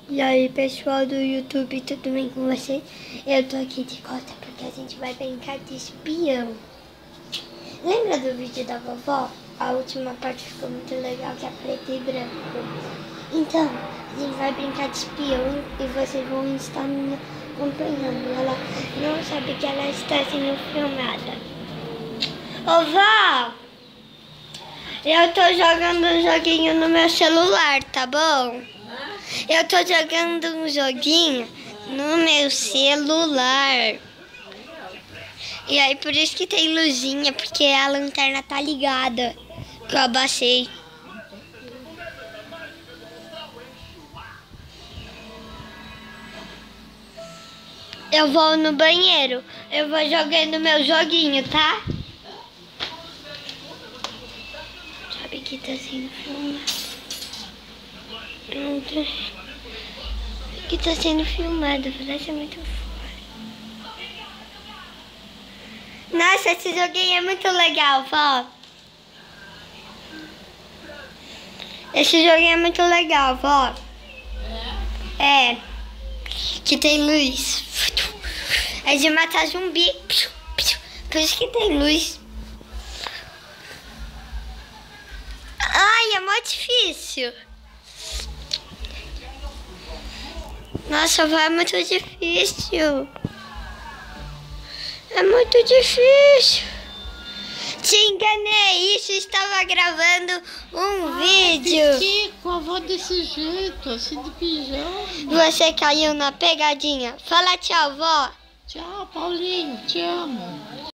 E aí, pessoal do YouTube, tudo bem com vocês? Eu tô aqui de costa porque a gente vai brincar de espião. Lembra do vídeo da vovó? A última parte ficou muito legal, que é preto e branco. Então, a gente vai brincar de espião e vocês vão estar me acompanhando. Ela não sabe que ela está sendo filmada. Ô, vó! Eu tô jogando um joguinho no meu celular, tá bom? Eu tô jogando um joguinho no meu celular. E aí por isso que tem luzinha, porque a lanterna tá ligada, que eu abaixei. Eu vou no banheiro, eu vou jogando meu joguinho, tá? Sabe que tá sendo filmado. Que tá sendo filmado, parece muito forte. Nossa, esse joguinho é muito legal, vó. Esse joguinho é muito legal, vó. É. Que tem luz. É de matar zumbi. Por isso que tem luz. Ai, é muito difícil. Nossa, vó, é muito difícil. É muito difícil. Te enganei, isso estava gravando um vídeo. Que com a avó desse jeito, assim de pijama. Você caiu na pegadinha. Fala tchau, vó. Tchau, Paulinho, te amo.